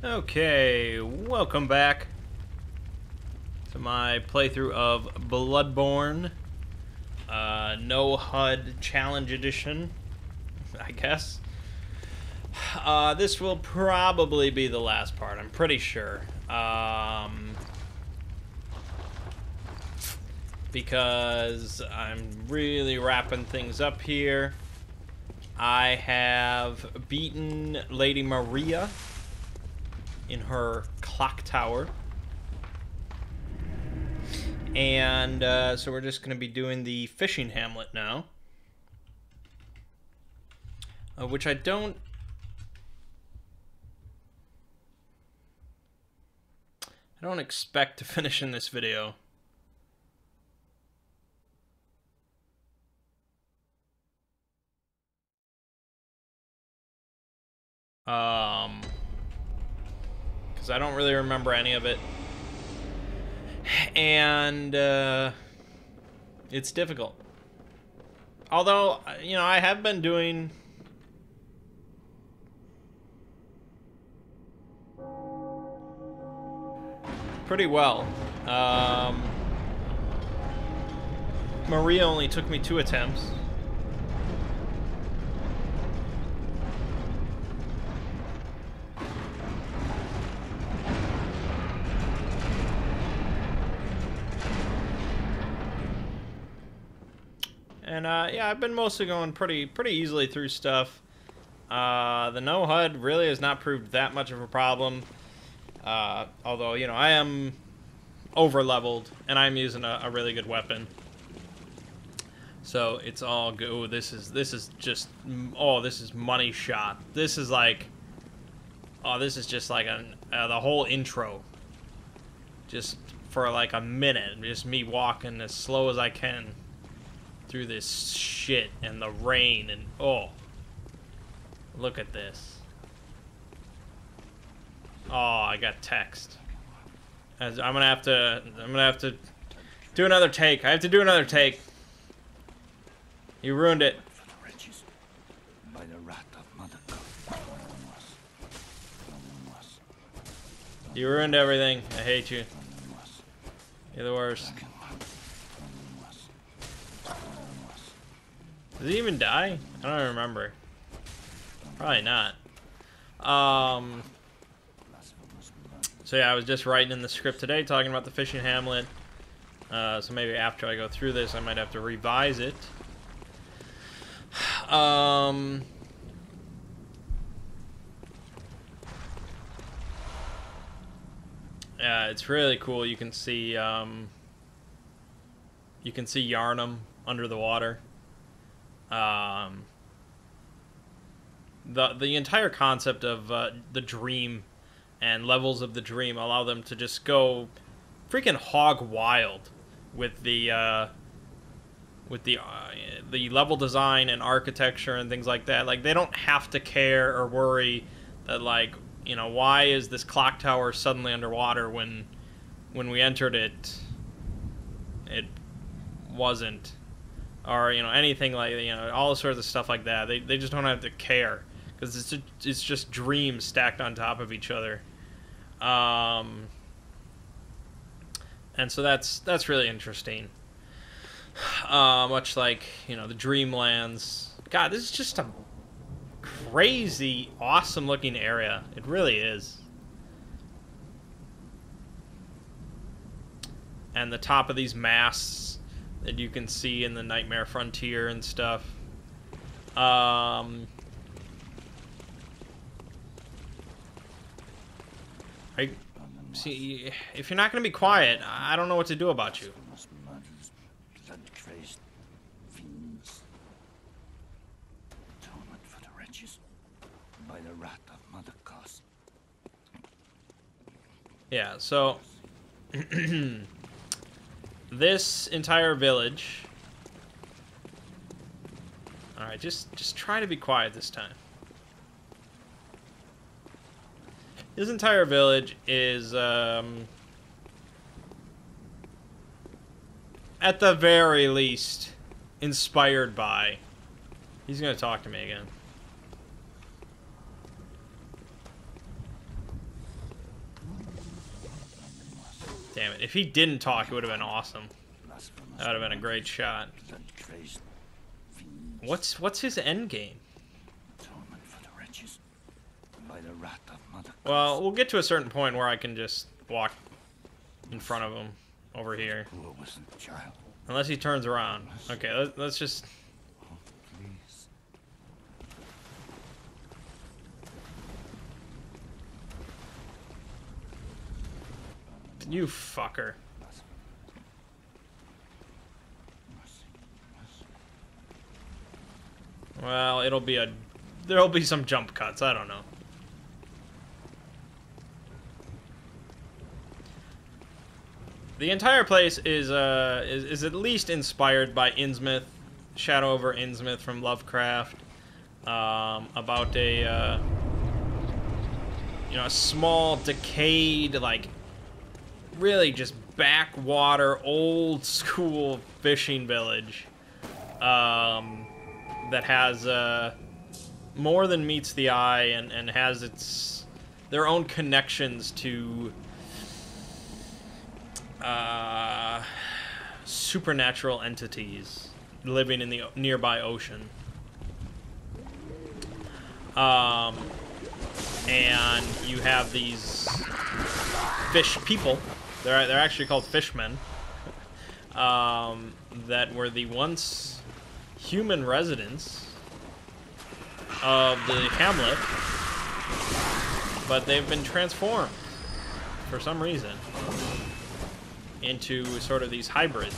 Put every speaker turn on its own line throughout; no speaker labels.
Okay, welcome back to my playthrough of Bloodborne. No HUD Challenge Edition, I guess. This will probably be the last part, I'm pretty sure. Because I'm really wrapping things up here. I have beaten Lady Maria in her clock tower. And so we're just going to be doing the fishing hamlet now. Which I don't expect to finish in this video. Because I don't really remember any of it. And it's difficult. Although, you know, I have been doing pretty well. Maria only took me 2 attempts. And yeah, I've been mostly going pretty easily through stuff. The no HUD really has not proved that much of a problem. Although, you know, I am over leveled and I'm using a really good weapon. So it's all good. Ooh, this is just, oh, this is money shot. This is like, oh, this is just like the whole intro. Just for like a minute, just me walking as slow as I can through this shit and the rain and oh, look at this. Oh, I got text. I'm gonna have to do another take. I have to do another take. You ruined it. You ruined everything. I hate you. You're the worst. Does he even die? I don't remember. Probably not. So yeah, I was just writing in the script today talking about the fishing hamlet. So maybe after I go through this, I might have to revise it. Yeah, it's really cool. You can see Yarnum under the water. The entire concept of the dream and levels of the dream allow them to just go freaking hog wild with the level design and architecture and things like that. Like, they don't have to care or worry that, like, you know, why is this clock tower suddenly underwater when we entered it wasn't, or, you know, anything like, you know, all sorts of stuff like that. They just don't have to care because it's just dreams stacked on top of each other. And so that's really interesting. Much like, you know, the Dreamlands. God, this is just a crazy, awesome looking area. It really is. And the top of these masts that you can see in the Nightmare Frontier and stuff. See, if you're not going to be quiet, I don't know what to do about you. Yeah, so this entire village. All right, just try to be quiet this time. This entire village is at the very least inspired by. He's gonna talk to me again. Damn it. If he didn't talk, it would have been awesome. That would have been a great shot. What's his end game? Well, we'll get to a certain point where I can just walk in front of him over here. Unless he turns around. Okay, let's just... You fucker. Well, there'll be some jump cuts, I don't know. The entire place is at least inspired by Innsmouth, Shadow over Innsmouth from Lovecraft, about a a small, decayed, like, really just backwater, old school fishing village, that has more than meets the eye, and has their own connections to supernatural entities living in the nearby ocean. And you have these fish people. They're actually called fishmen. That were the once human residents of the hamlet, but they've been transformed for some reason into sort of these hybrids.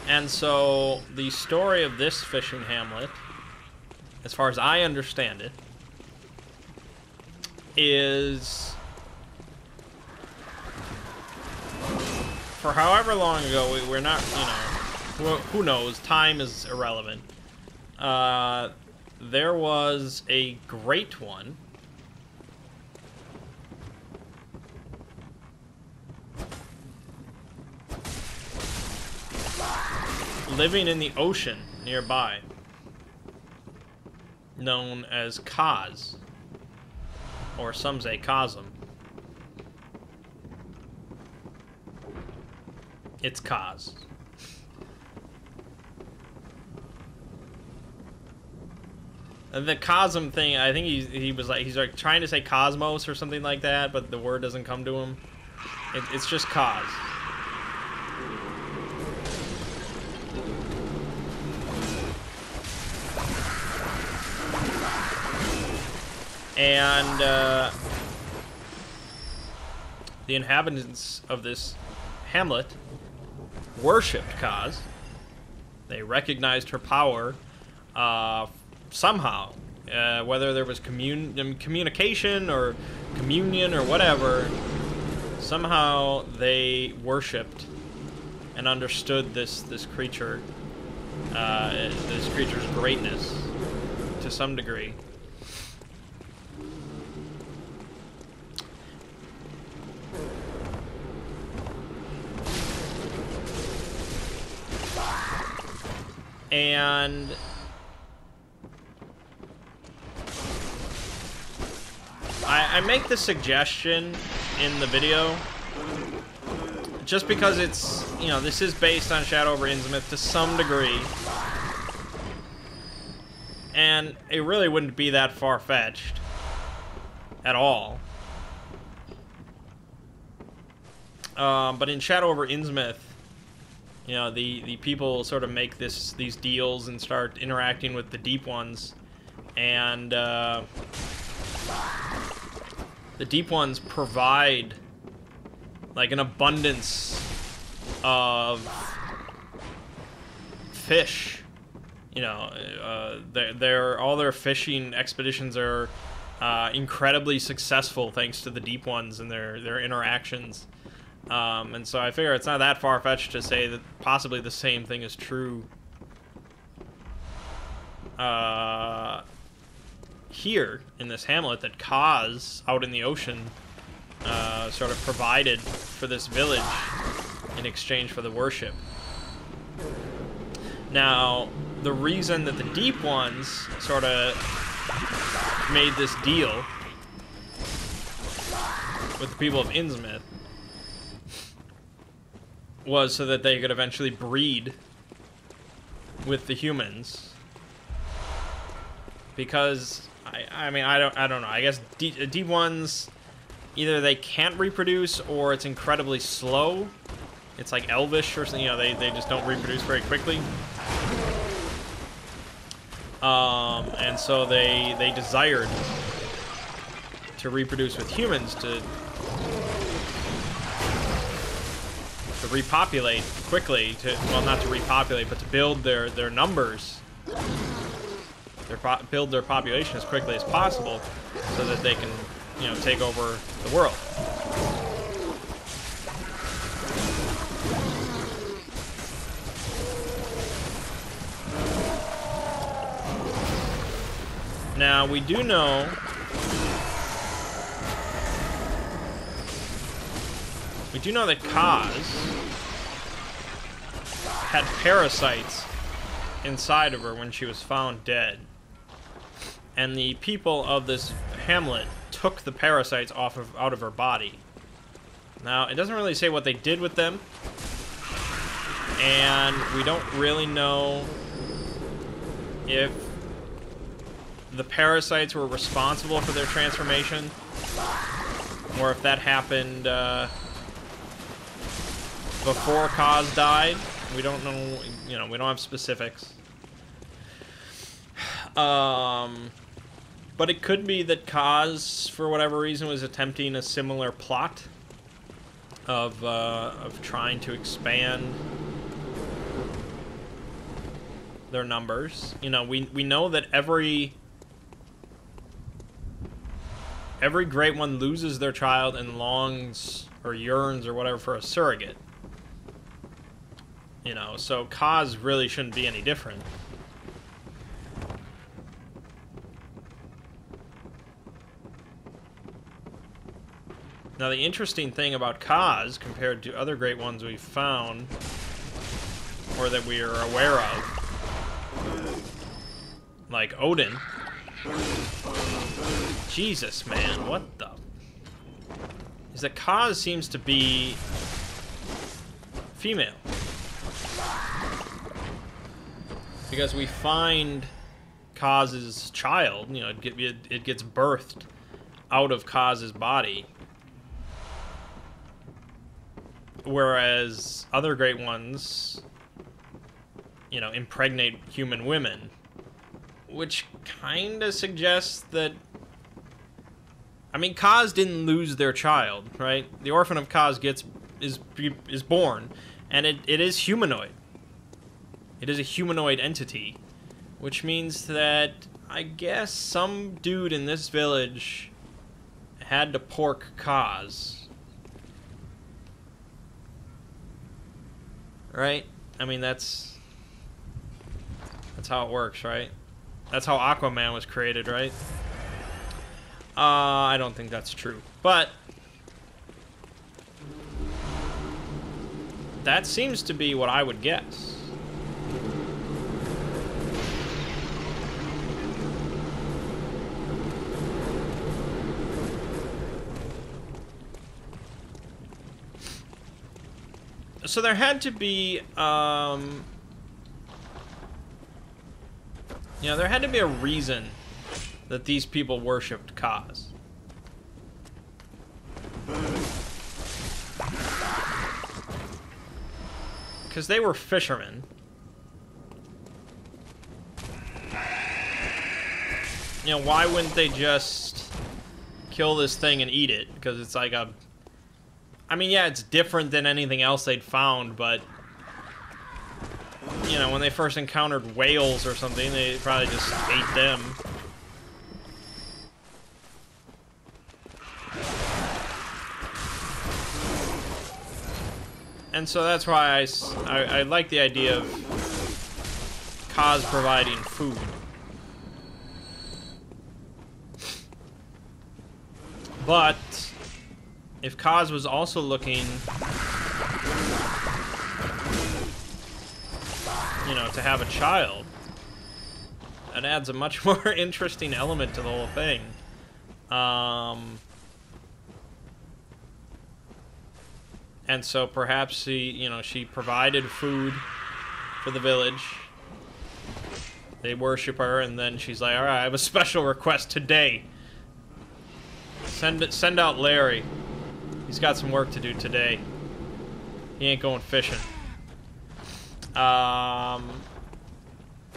And so the story of this fishing hamlet, as far as I understand it, is for however long ago, we're not, who knows, time is irrelevant. There was a great one living in the ocean nearby, known as Kaz, or some say Kazum. It's Kaz. The Kazum thing, I think he's like trying to say cosmos or something like that, but the word doesn't come to him. It's just Kaz. And the inhabitants of this hamlet worshipped Kaz. They recognized her power somehow, whether there was communication or communion or whatever. Somehow they worshipped and understood this creature, this creature's greatness to some degree. And I make the suggestion in the video just because it's, this is based on Shadow over Innsmouth to some degree, and it really wouldn't be that far-fetched at all. But in Shadow over Innsmouth, the people sort of make these deals and start interacting with the Deep Ones, and the Deep Ones provide like an abundance of fish. All their fishing expeditions are incredibly successful thanks to the Deep Ones and their interactions. And so I figure it's not that far-fetched to say that possibly the same thing is true here in this hamlet, that Kaz out in the ocean sort of provided for this village in exchange for the worship. Now, the reason that the Deep Ones sort of made this deal with the people of Innsmouth was so that they could eventually breed with the humans. Because I mean I don't know. I guess Deep Ones, either they can't reproduce or it's incredibly slow. It's like elvish or something, you know, they just don't reproduce very quickly. And so they desired to reproduce with humans to repopulate quickly, well, not to repopulate, but to build their numbers, build their population as quickly as possible, so that they can, you know, take over the world. Now, we do know that Kaz had parasites inside of her when she was found dead. And the people of this hamlet took the parasites out of her body. Now, it doesn't really say what they did with them. And we don't really know if the parasites were responsible for their transformation, or if that happened before Kaz died. We don't know, you know, we don't have specifics. But it could be that Kaz, for whatever reason, was attempting a similar plot of trying to expand their numbers. You know, we know that every Great One loses their child and longs or yearns or whatever for a surrogate. You know, so Kaz really shouldn't be any different. Now, the interesting thing about Kaz, compared to other Great Ones we've found, or that we are aware of, like Odin. Jesus, man, what the... is that Kaz seems to be female. Because we find Kaz's child, you know, it gets birthed out of Kaz's body. Whereas other Great Ones, you know, impregnate human women. Which kind of suggests that... I mean, Kaz didn't lose their child, right? The orphan of Kaz is born, and it is humanoid. It is a humanoid entity, which means that I guess some dude in this village had to pork Kaz. Right? I mean, that's how it works, right? That's how Aquaman was created, right? I don't think that's true. But that seems to be what I would guess. So there had to be, you know, there had to be a reason that these people worshipped Kaz. Because they were fishermen. You know, why wouldn't they just kill this thing and eat it? Because it's like a... I mean, yeah, it's different than anything else they'd found, but... you know, when they first encountered whales or something, they probably just ate them. And so that's why I like the idea of Kaz providing food. But if Kaz was also looking, you know, to have a child, It adds a much more interesting element to the whole thing. And so perhaps she provided food for the village. They worship her, and then she's like, all right, I have a special request today. Send out Larry. He's got some work to do today. He ain't going fishing. I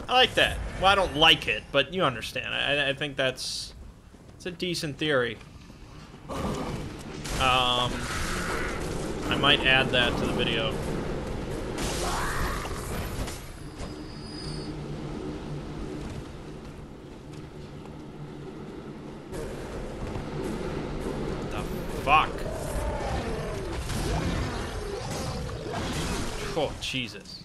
like that. Well, I don't like it, but you understand. I think it's a decent theory. I might add that to the video. Fuck. Oh, Jesus.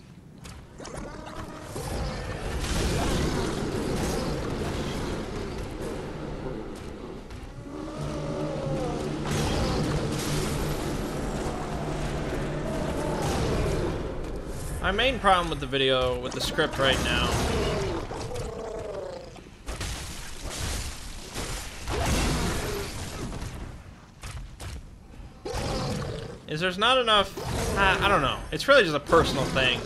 My main problem with the video, with the script right now, is there's not enough, I don't know, it's really just a personal thing.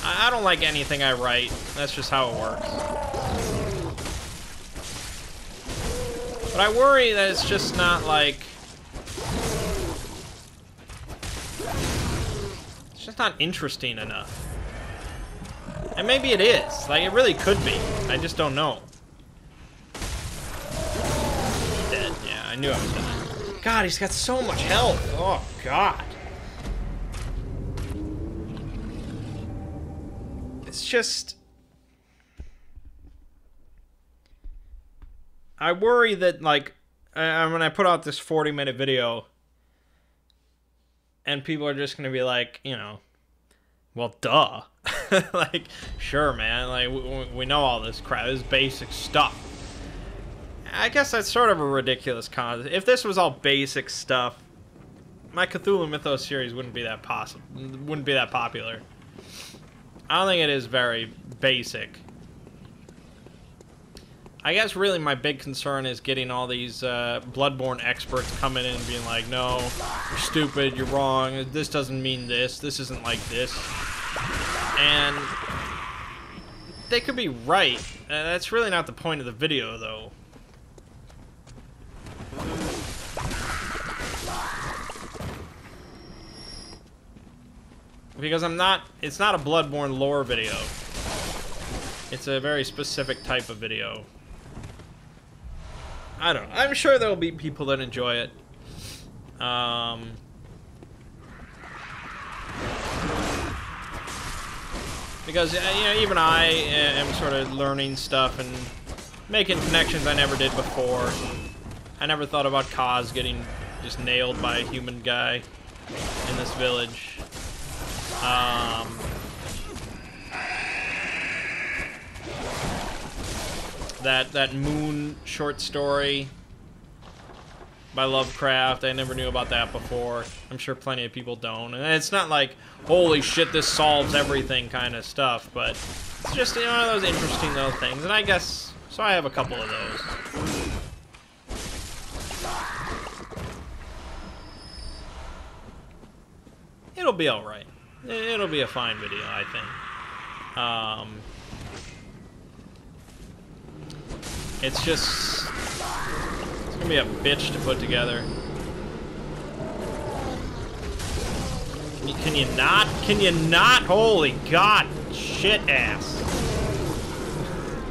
I don't like anything I write, that's just how it works. But I worry that it's just not like, it's just not interesting enough. And maybe it is, like it really could be, I just don't know. Dead, yeah, I knew I was dead. God, he's got so much health. Oh, God. It's just... I worry that, like, when I put out this 40-minute video, and people are just going to be like, you know, well, duh. Like, sure, man. Like, we know all this crap. This is basic stuff. I guess that's sort of a ridiculous concept. If this was all basic stuff, my Cthulhu Mythos series wouldn't be that popular. I don't think it is very basic. I guess really my big concern is getting all these Bloodborne experts coming in and being like, no, you're stupid, you're wrong, this doesn't mean this isn't like this. And they could be right. That's really not the point of the video, though. Because it's not a Bloodborne lore video. It's a very specific type of video. I don't know. I'm sure there'll be people that enjoy it. Because, you know, even I am sort of learning stuff and making connections I never did before. I never thought about Kaz getting just nailed by a human guy in this village. That Moon short story by Lovecraft, I never knew about that before. I'm sure plenty of people don't. And it's not like, holy shit, this solves everything kind of stuff, but it's just, you know, one of those interesting little things. And I guess, so I have a couple of those. It'll be alright. It'll be a fine video, I think. It's just... it's gonna be a bitch to put together. Can you not? Can you not? Holy God, shit ass.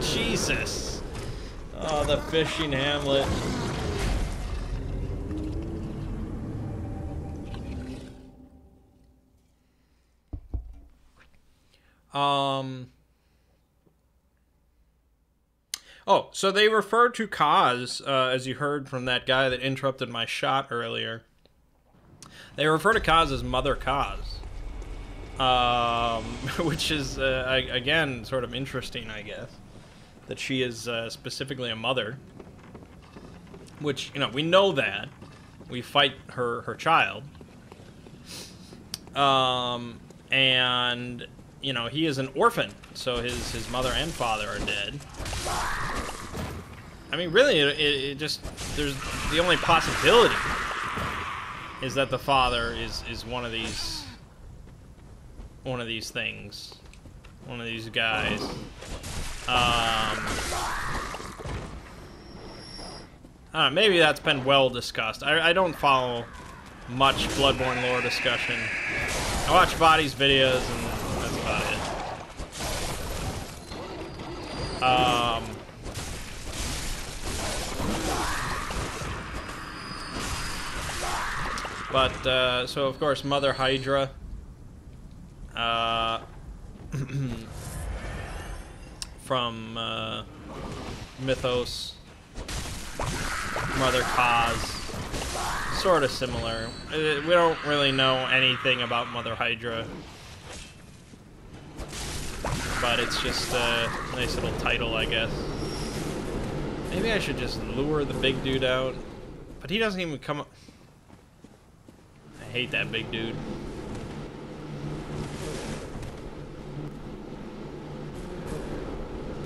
Jesus. Oh, the fishing hamlet. Oh, so they refer to Kaz, as you heard from that guy that interrupted my shot earlier. They refer to Kaz as Mother Kaz. Which is, again, sort of interesting, I guess. That she is specifically a mother. Which, you know, we know that. We fight her child. And... you know, he is an orphan, so his mother and father are dead. I mean, really, it just, there's the only possibility is that the father is one of these things, one of these guys. I don't know, maybe that's been well discussed. I don't follow much Bloodborne lore discussion. I watch Body's videos, and that's about it. But, so of course, Mother Hydra, from, Mythos, Mother Kaz, sort of similar. We don't really know anything about Mother Hydra, but it's just a nice little title, I guess. Maybe I should just lure the big dude out, but he doesn't even come up. I hate that big dude.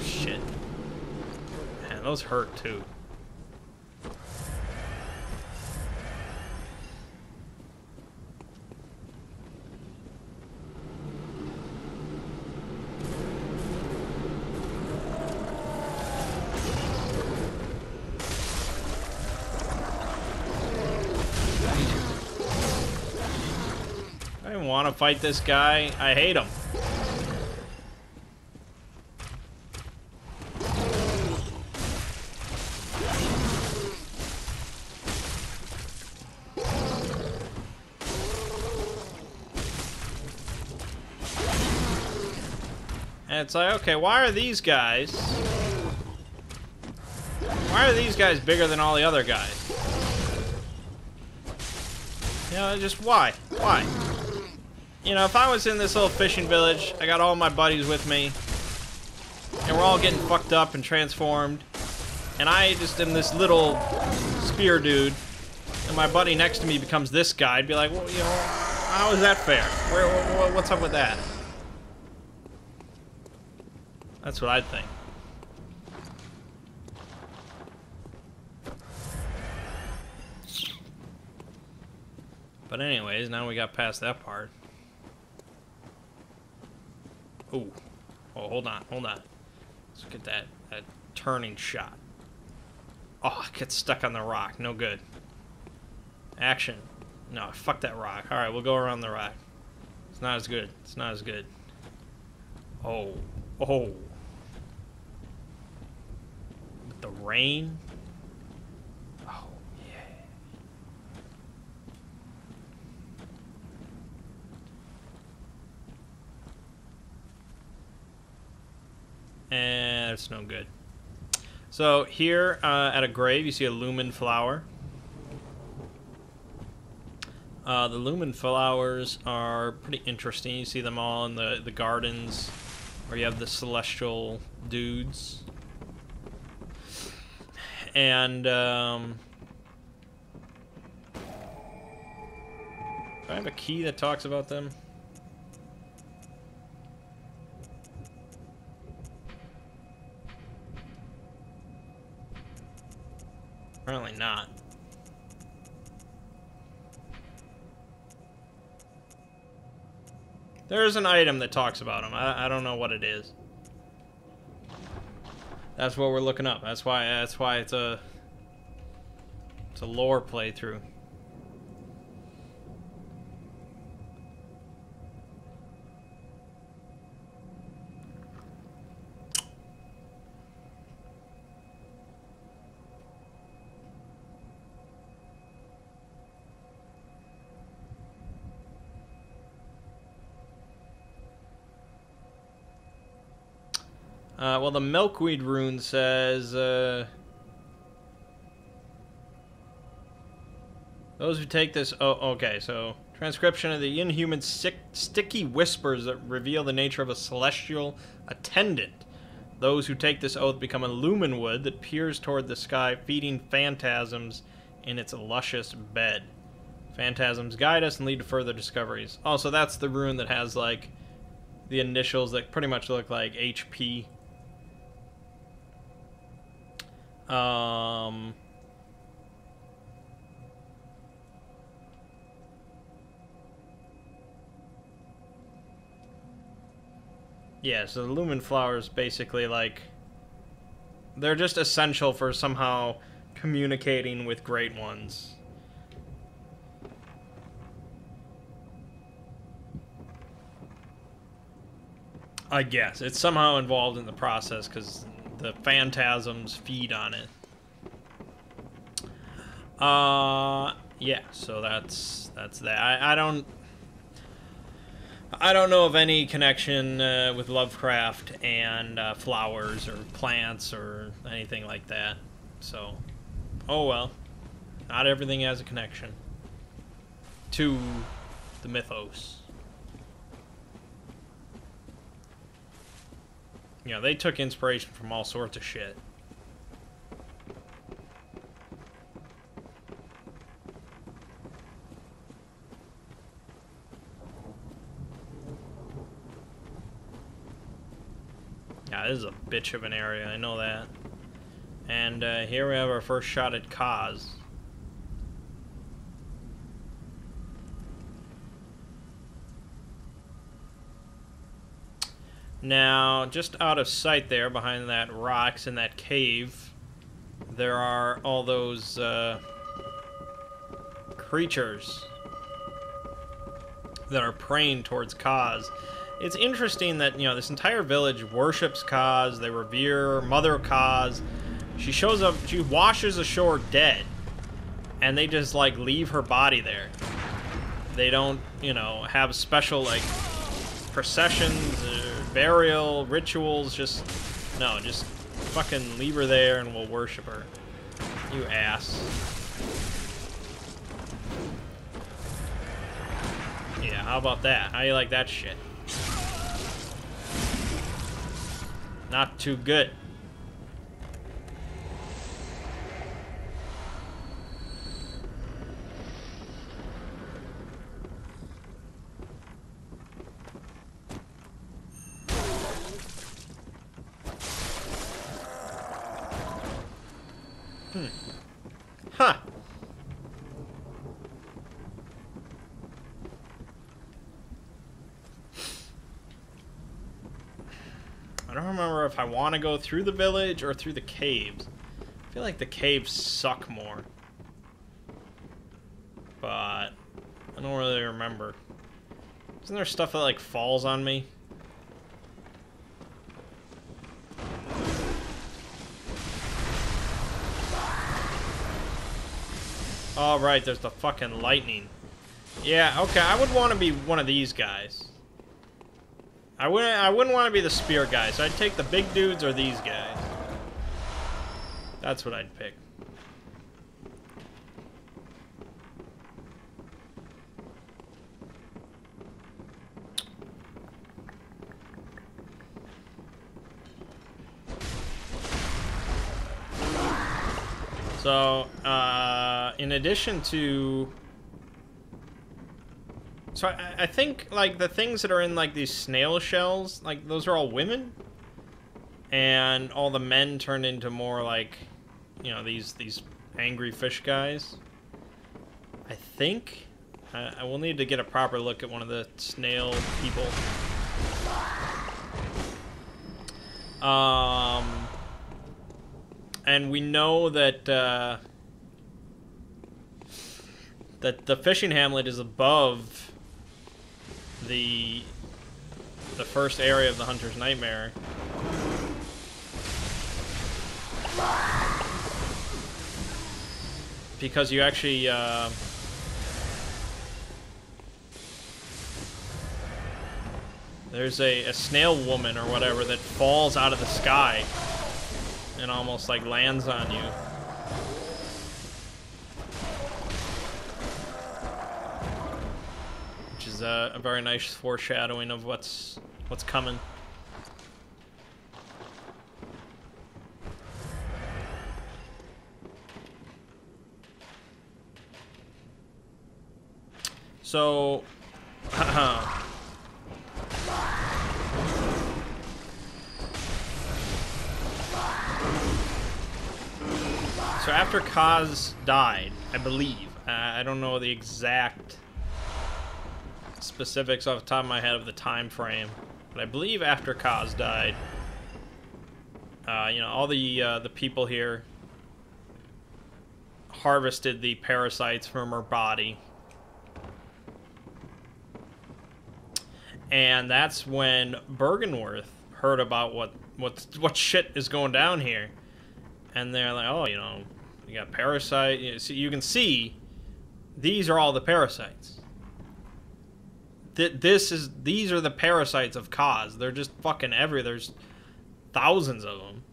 Shit. Man, those hurt too. I don't want to fight this guy. I hate him. And it's like, okay, why are these guys bigger than all the other guys? You know, just why? Why? You know, if I was in this little fishing village, I got all my buddies with me, and we're all getting fucked up and transformed, and I just am this little spear dude, and my buddy next to me becomes this guy, I'd be like, well, you know, how is that fair? What's up with that? That's what I'd think. But anyways, now we got past that part. Ooh. Oh, hold on. Let's get that turning shot. Oh, I get stuck on the rock. No good. Action. No, fuck that rock. Alright, we'll go around the rock. It's not as good. It's not as good. Oh. Oh. With the rain. Oh, yeah. And it's no good. So here at a grave, you see a lumen flower. The lumen flowers are pretty interesting. You see them all in the gardens where you have the celestial dudes. And do I have a key that talks about them? Apparently not. There's an item that talks about them. I don't know what it is. That's what we're looking up. That's why it's a lore playthrough. Well, the milkweed rune says, those who take this... Oh, okay, so... Transcription of the inhuman sticky whispers that reveal the nature of a celestial attendant. Those who take this oath become a lumen wood that peers toward the sky, feeding phantasms in its luscious bed. Phantasms guide us and lead to further discoveries. Also, that's the rune that has, like, the initials that pretty much look like HP. Yeah, so the lumen flowers basically, like, they're just essential for somehow communicating with Great Ones. I guess. It's somehow involved in the process because the phantasms feed on it. Yeah, so that's that. I don't know of any connection with Lovecraft and flowers or plants or anything like that. So, oh well. Not everything has a connection to the mythos. You know, they took inspiration from all sorts of shit. Yeah, this is a bitch of an area, I know that. And here we have our first shot at Kaz. Now, just out of sight there, behind that rocks in that cave, there are all those creatures that are praying towards Kaz. It's interesting that, you know, this entire village worships Kaz, they revere Mother Kaz. She shows up, she washes ashore dead, and they just, like, leave her body there. They don't, you know, have special, like, processions, burial, rituals, just, no, just fucking leave her there and we'll worship her. You ass. Yeah, how about that? How you like that shit? Not too good. Huh. I don't remember if I want to go through the village or through the caves. I feel like the caves suck more. But I don't really remember. Isn't there stuff that, like, falls on me? Oh, right, there's the fucking lightning. Yeah, okay, I would want to be one of these guys. I wouldn't want to be the spear guy, so I'd take the big dudes or these guys. That's what I'd pick. So, in addition to... So, I think, like, the things that are in, like, these snail shells, like, those are all women? And all the men turned into more, like, you know, these angry fish guys. I think. I will need to get a proper look at one of the snail people. And we know that that the fishing hamlet is above the first area of the Hunter's Nightmare. Because you actually there's a snail woman or whatever that falls out of the sky and almost, like, lands on you. Which is a very nice foreshadowing of what's coming. So, So after Kaz died, I believe, I don't know the exact specifics off the top of my head of the time frame, but I believe after Kaz died, you know, all the people here harvested the parasites from her body, and that's when Bergenworth heard about what shit is going down here, and they're like, oh, you know, you got parasite. You can see these are all the parasites. These are the parasites of Kaz. They're just fucking everywhere. There's thousands of them.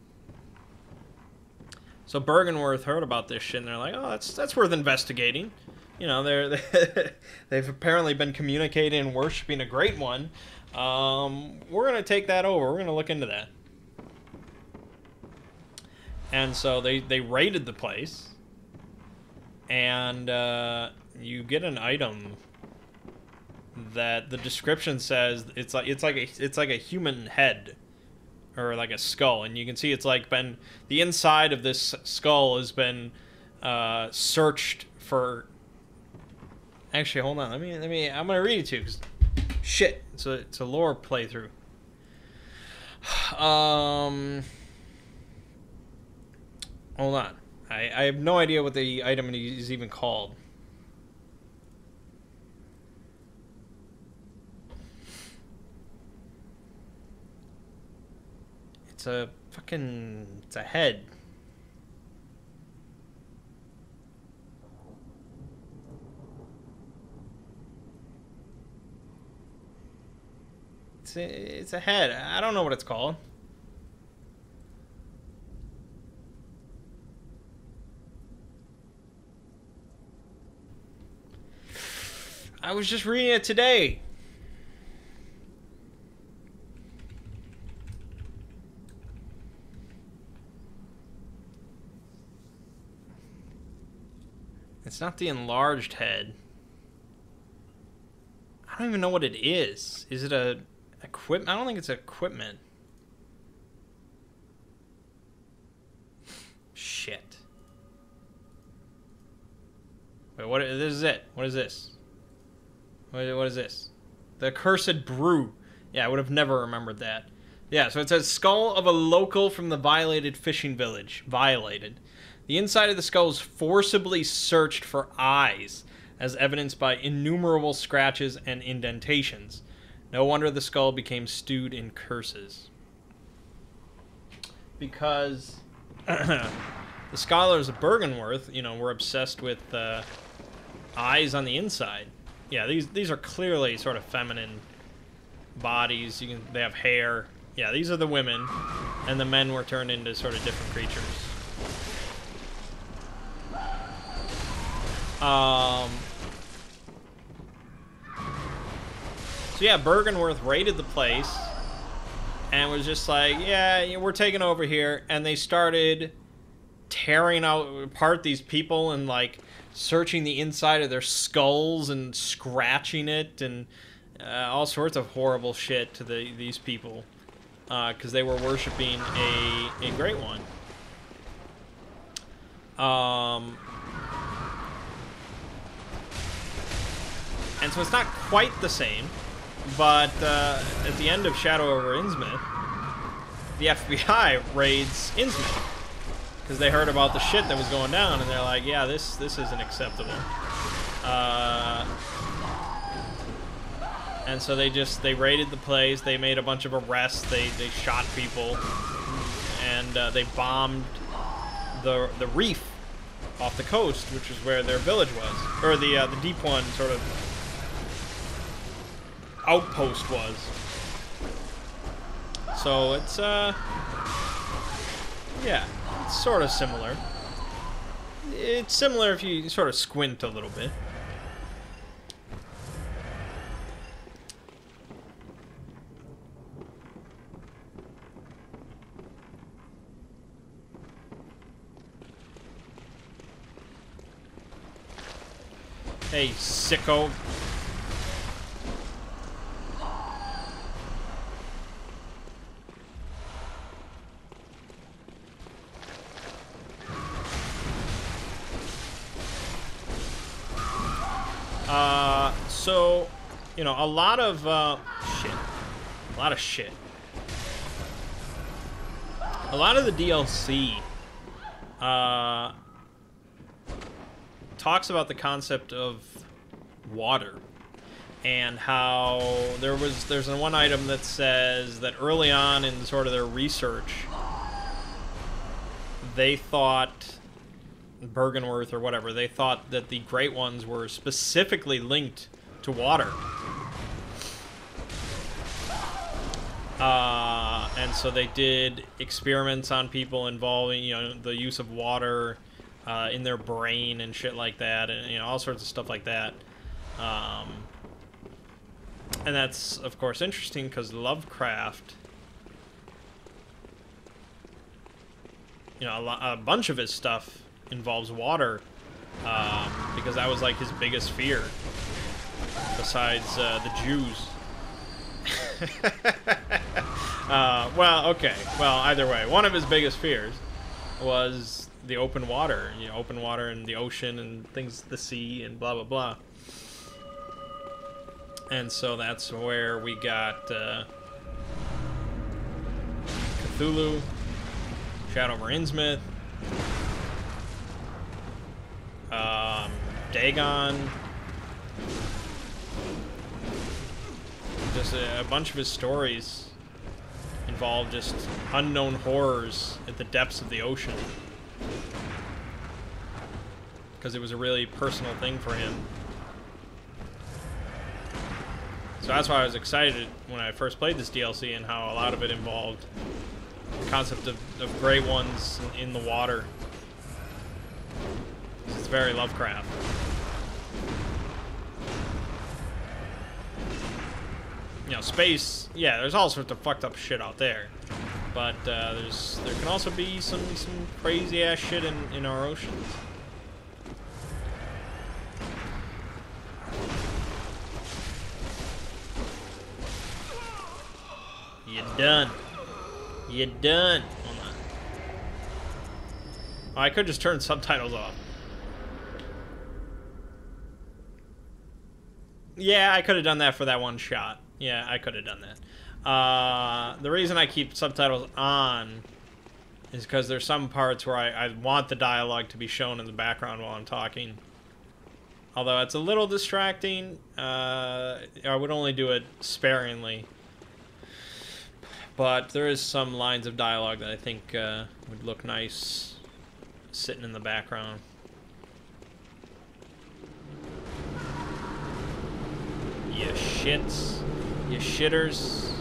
So Bergenworth heard about this shit, and they're like, oh, that's worth investigating. You know, they've apparently been communicating and worshiping a great one. We're gonna take that over. We're gonna look into that. And so they raided the place, and you get an item that the description says it's like a human head, or like a skull, and you can see it's like been the inside of this skull has been searched for. Actually, hold on. Let me. I'm gonna read it to you. 'Cause shit, it's a lore playthrough. Hold on. I have no idea what the item is even called. It's a head. It's a head. I don't know what it's called. I was just reading it today. It's not the enlarged head. I don't even know what it is. Is it a equipment? I don't think it's equipment. Shit. Wait, what? This is it. What is this? What is this? The Accursed Brew. Yeah, I would have never remembered that. Yeah, so it says skull of a local from the violated fishing village. Violated. The inside of the skull is forcibly searched for eyes, as evidenced by innumerable scratches and indentations. No wonder the skull became stewed in curses. Because the scholars of Bergenworth, you know, were obsessed with eyes on the inside. Yeah, these are clearly sort of feminine bodies. They have hair. Yeah, these are the women, and the men were turned into sort of different creatures. So yeah, Bergenworth raided the place and was just like, yeah, we're taking over here, and they started tearing apart these people and like searching the inside of their skulls and scratching it and all sorts of horrible shit to these people because they were worshiping a great one. And so it's not quite the same, but at the end of Shadow over Innsmouth, the FBI raids Innsmouth because they heard about the shit that was going down, and they're like, yeah, this isn't acceptable. And so they raided the place. They made a bunch of arrests. They shot people, and they bombed the reef off the coast, which is where their village was, or the Deep One sort of outpost was. So it's yeah, it's sort of similar. It's similar if you sort of squint a little bit. Hey, sicko. So, you know, a lot of shit. A lot of shit. A lot of the DLC talks about the concept of water and how there's one item that says that early on in sort of their research, they thought, Bergenworth or whatever, they thought that the Great Ones were specifically linked to water. And so they did experiments on people involving, you know, the use of water in their brain and shit like that, and, you know, all sorts of stuff like that. And that's, of course, interesting because Lovecraft, you know, a bunch of his stuff involves water, because that was, like, his biggest fear, besides the Jews. Well, okay. Well, either way, one of his biggest fears was the open water. You know, open water and the ocean and things, the sea and blah, blah, blah. And so that's where we got Cthulhu, Shadow over Innsmouth, Dagon. Just a bunch of his stories involve just unknown horrors at the depths of the ocean. Because it was a really personal thing for him. So that's why I was excited when I first played this DLC and how a lot of it involved the concept of Great Ones in the water. It's very Lovecraft. You know, space, yeah, there's all sorts of fucked up shit out there. But there can also be some crazy ass shit in our oceans. You done. You done. Hold on. Oh, I could just turn subtitles off. Yeah, I could have done that for that one shot. Yeah, I could have done that. The reason I keep subtitles on is because there's some parts where I want the dialogue to be shown in the background while I'm talking. Although it's a little distracting, I would only do it sparingly. But there is some lines of dialogue that I think would look nice sitting in the background. You shits. You shitters.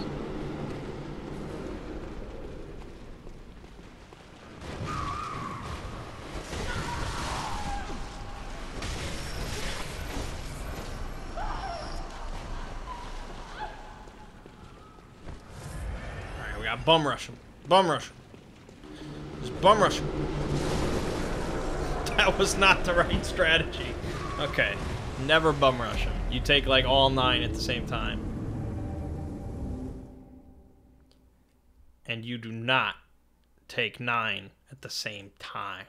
Alright, we got bum rush him. Bum rush him. Just bum rush him. That was not the right strategy. Okay. Never bum rush him. You take like all 9 at the same time. And you do not take 9 at the same time.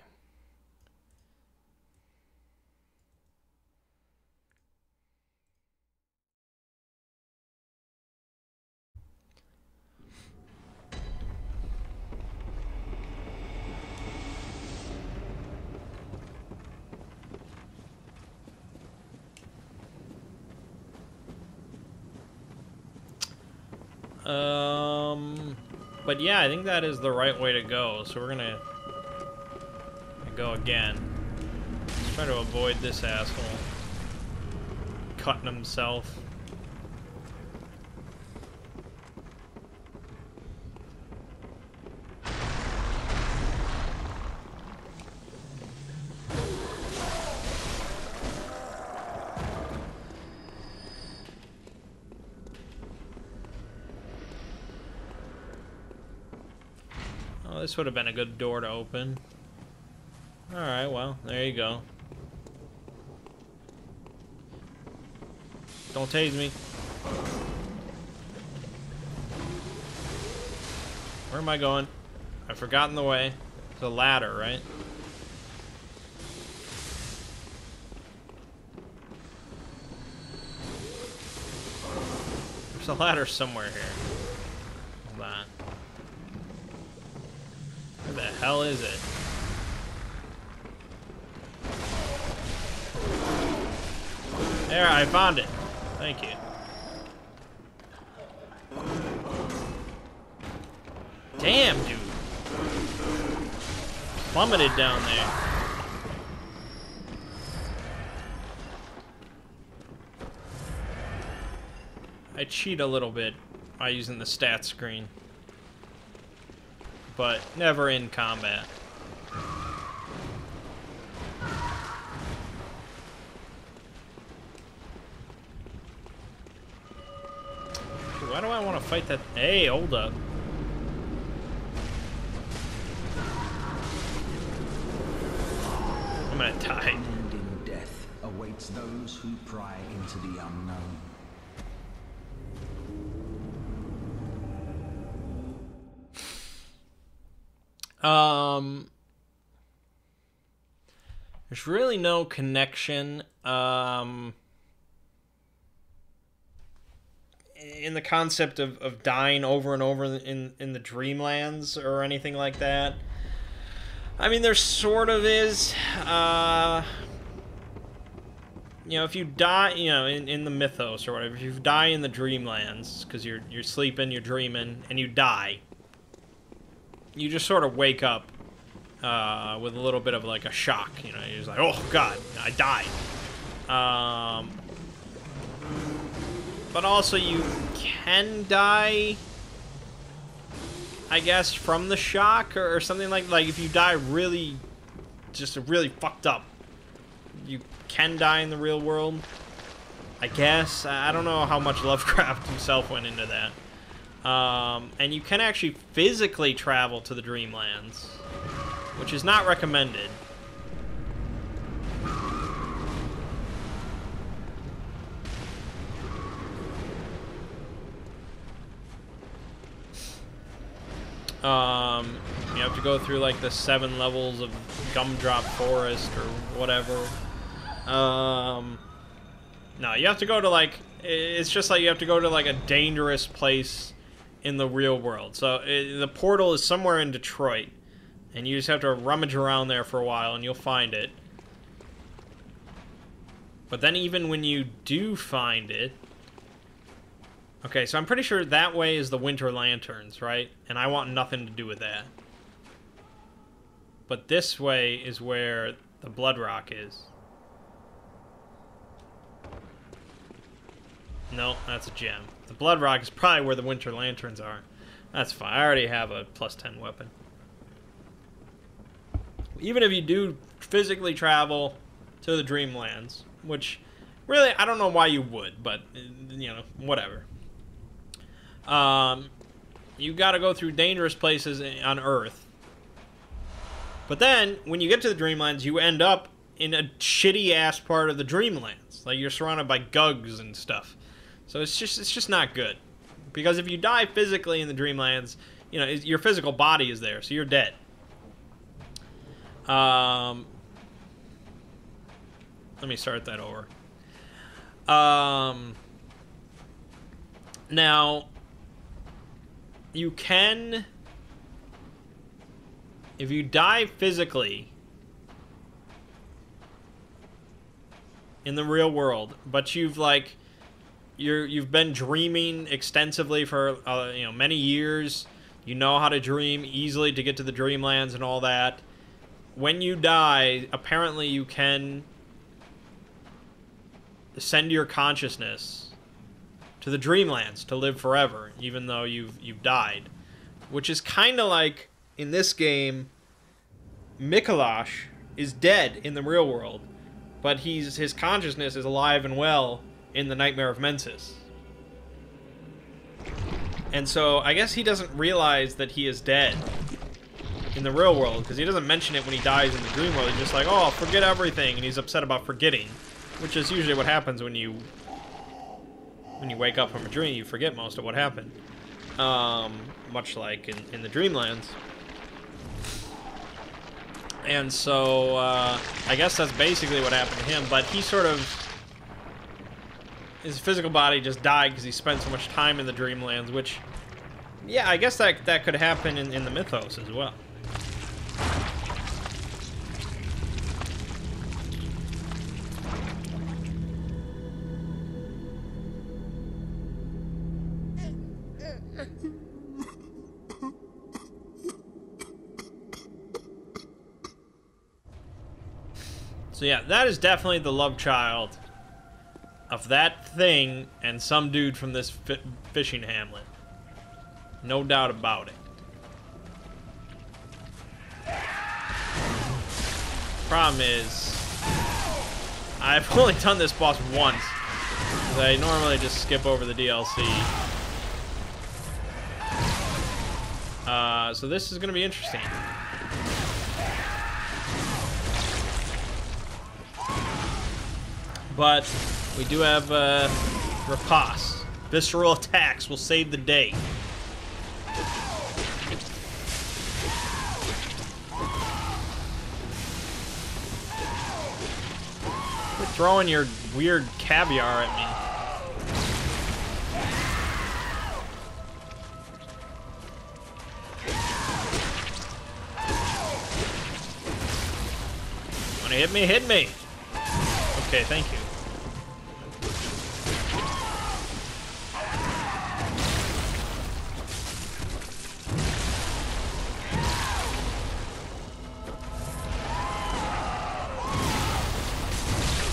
But yeah, I think that is the right way to go. So we're gonna go again. Let's try to avoid this asshole cutting himself. This would have been a good door to open. Alright, well, there you go. Don't tase me. Where am I going? I've forgotten the way. It's a ladder, right? There's a ladder somewhere here. Hold on. Where the hell is it? There, I found it. Thank you. Damn, dude. Plummeted down there. I cheat a little bit by using the stat screen, but never in combat. Why do I want to fight that? Hey, hold up. I'm gonna die.
Unending death awaits those who pry into the unknown.
There's really no connection, in the concept of dying over and over in the Dreamlands or anything like that. I mean, there sort of is, you know, if you die, you know, in the mythos or whatever, if you die in the Dreamlands, because you're sleeping, you're dreaming, and you die, you just sort of wake up with a little bit of like a shock, you know, you're just like, oh god, I died. But also you can die, I guess, from the shock or something like if you die really, just really fucked up, you can die in the real world, I guess. I don't know how much Lovecraft himself went into that. And you can actually physically travel to the Dreamlands, which is not recommended. You have to go through like the 7 levels of Gumdrop Forest or whatever. No, you have to go to like, it's just like you have to go to like a dangerous place in the real world. So the portal is somewhere in Detroit, and you just have to rummage around there for a while and you'll find it. But then even when you do find it, okay, so I'm pretty sure that way is the Winter Lanterns, right? And I want nothing to do with that. But this way is where the Blood Rock is. No, that's a gem. The Blood Rock is probably where the Winter Lanterns are. That's fine. I already have a +10 weapon. Even if you do physically travel to the Dreamlands, which really I don't know why you would, but you know, whatever. You got to go through dangerous places on Earth. But then when you get to the Dreamlands, you end up in a shitty ass part of the Dreamlands. Like you're surrounded by gugs and stuff. So it's just not good. Because if you die physically in the Dreamlands, you know, your physical body is there, so you're dead. Let me start that over. Now, you can, if you die physically in the real world, but you've like, you've been dreaming extensively for you know, many years. You know how to dream easily to get to the Dreamlands and all that. When you die, apparently you can send your consciousness to the Dreamlands to live forever, even though you've died. Which is kind of like, in this game, Mikolash is dead in the real world, but his consciousness is alive and well in the Nightmare of Mensis. And so I guess he doesn't realize that he is dead in the real world, because he doesn't mention it when he dies in the dream world. He's just like, oh, forget everything, and he's upset about forgetting, which is usually what happens when you wake up from a dream. You forget most of what happened, much like in the Dreamlands. And so I guess that's basically what happened to him, but he sort of, his physical body just died because he spent so much time in the Dreamlands, which, yeah, I guess that could happen in the mythos as well. So yeah, that is definitely the love child of that thing and some dude from this fishing hamlet. No doubt about it. Problem is, I've only done this boss once. I normally just skip over the DLC. So this is going to be interesting. But we do have riposte. Visceral attacks will save the day. Quit throwing your weird caviar at me. Wanna hit me? Hit me! Okay, thank you.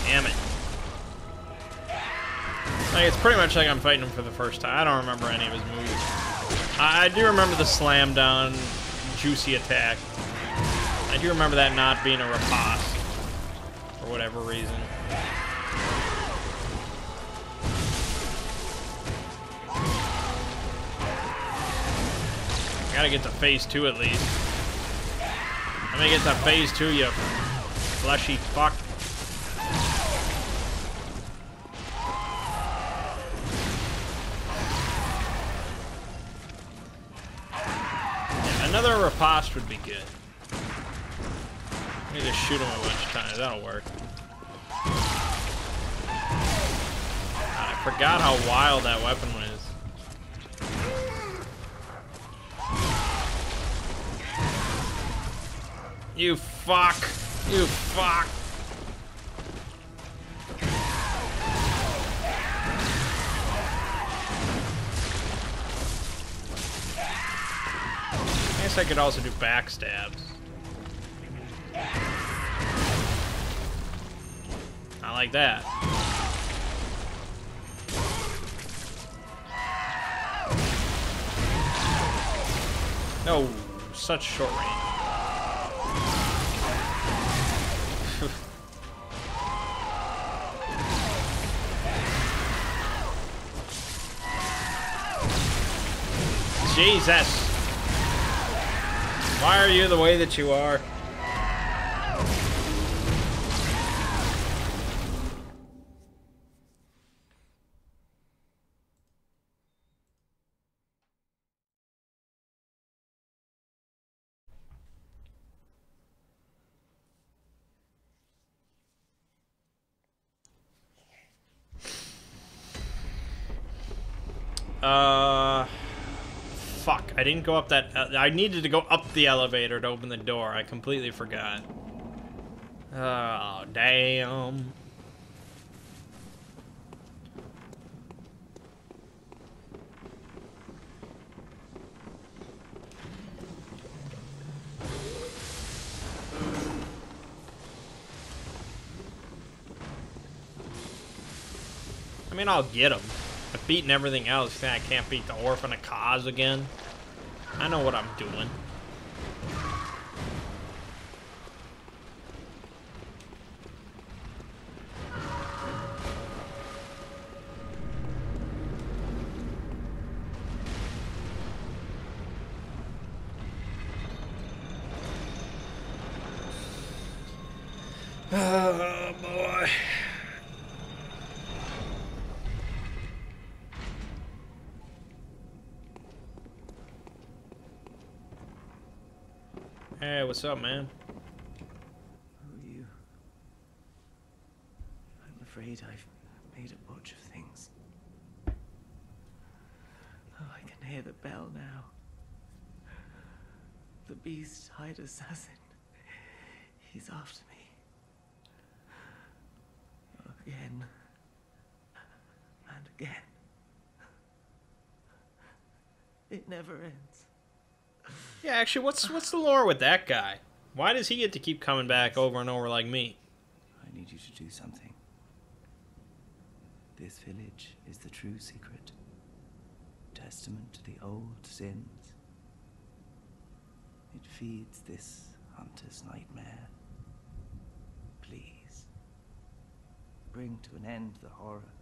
Damn it. Like, it's pretty much like I'm fighting him for the first time. I don't remember any of his moves. I do remember the slam down, juicy attack. I do remember that not being a riposte for whatever reason. Gotta get to phase 2 at least. Let me get to phase 2, you fleshy fuck. Yeah, another riposte would be good. Let me just shoot him a bunch of times. That'll work. I forgot how wild that weapon was. You fuck! You fuck! I guess I could also do backstabs. I like that. No, such short range. Jesus! Why are you the way that you are? Fuck, I didn't go up that... I needed to go up the elevator to open the door. I completely forgot. Oh, damn. I mean, I'll get him. I've beaten everything else. I can't beat the Orphan of Kaz again. I know what I'm doing. Oh, boy. Hey, what's up, man?
Who are you? I'm afraid I've made a bunch of things. hear the bell now. The beast-eyed assassin. He's after me. Again. And again. It never ends.
Yeah, actually, what's the lore with that guy? Why does he get to keep coming back over and over like me?
I need you to do something. This village is the true secret. Testament to the old sins. It feeds this hunter's nightmare. Please, bring to an end the horror,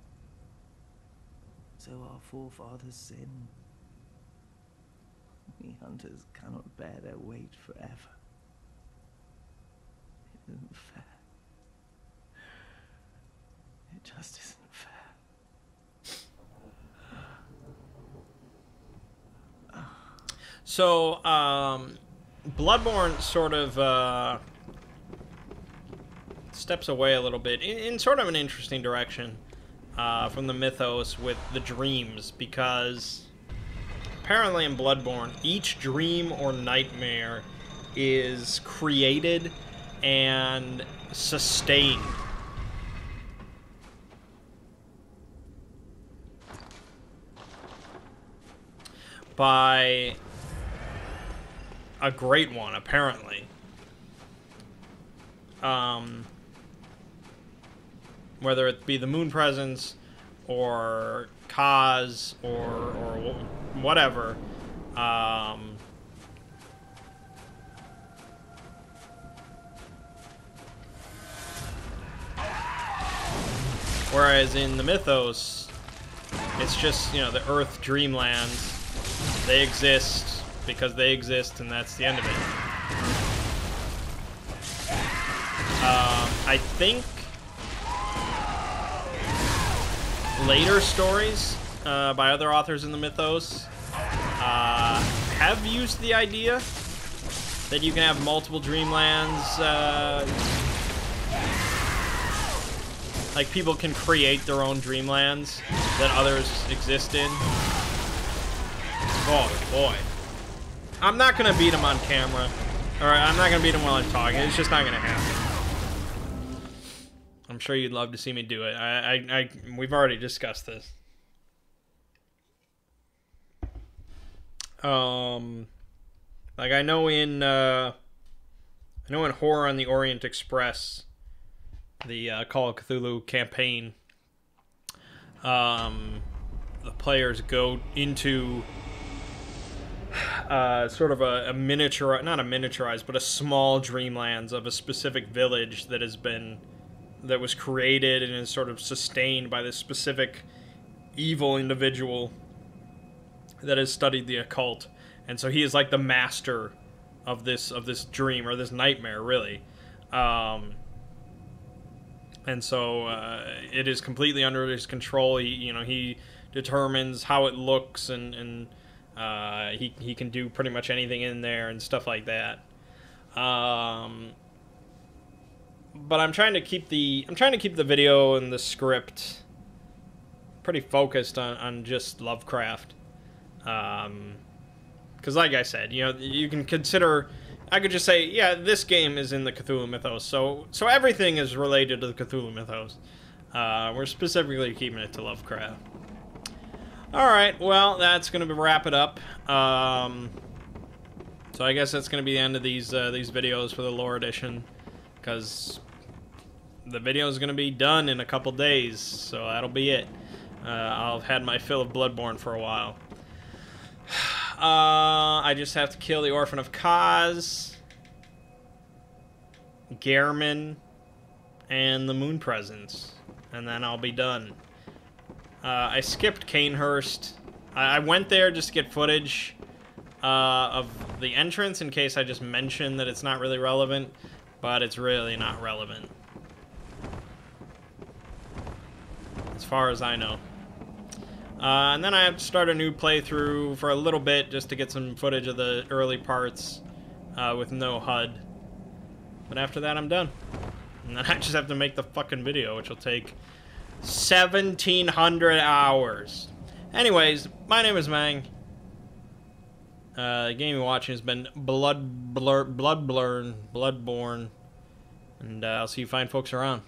so our forefathers' sin. We hunters cannot bear their weight forever. It isn't fair. It just isn't fair.
So, Bloodborne sort of steps away a little bit in sort of an interesting direction from the mythos with the dreams, because apparently in Bloodborne, each dream or nightmare is created and sustained by a great one, apparently. Whether it be the moon presence or Kaz or whatever. Whereas in the mythos, it's just, you know, the Earth Dreamlands. They exist because they exist, and that's the end of it. I think later stories by other authors in the mythos have used the idea that you can have multiple dreamlands. Like, people can create their own dreamlands that others exist in. Oh boy. I'm not gonna beat him on camera. Alright, I'm not gonna beat him while I'm talking. It's just not gonna happen. I'm sure you'd love to see me do it. We've already discussed this. Like, I know in Horror on the Orient Express, the Call of Cthulhu campaign, the players go into sort of a miniature, not a miniaturized, but a small dreamlands of a specific village that was created and is sort of sustained by this specific evil individual that has studied the occult. And so he is like the master of this dream, or this nightmare, really. And so it is completely under his control. He determines how it looks, and he can do pretty much anything in there and stuff like that. But I'm trying to keep the video and the script pretty focused on just Lovecraft. Because like I said, you can consider, I could just say, yeah, this game is in the Cthulhu mythos, so everything is related to the Cthulhu mythos. We're specifically keeping it to Lovecraft. Alright, well, that's going to wrap it up. So I guess that's going to be the end of these videos for the lore edition, because the video is going to be done in a couple days, so that'll be it. I'll have had my fill of Bloodborne for a while. I just have to kill the Orphan of Kaz, Gehrman, and the Moon Presence, and then I'll be done. I skipped Canehurst. I went there just to get footage of the entrance in case I just mentioned that it's not really relevant, but it's really not relevant, as far as I know. And then I have to start a new playthrough for a little bit just to get some footage of the early parts with no HUD. But after that, I'm done. And then I just have to make the fucking video, which will take 1,700 hours. Anyways, my name is Mangg. The game you're watching has been Bloodborne, and I'll see you fine folks around.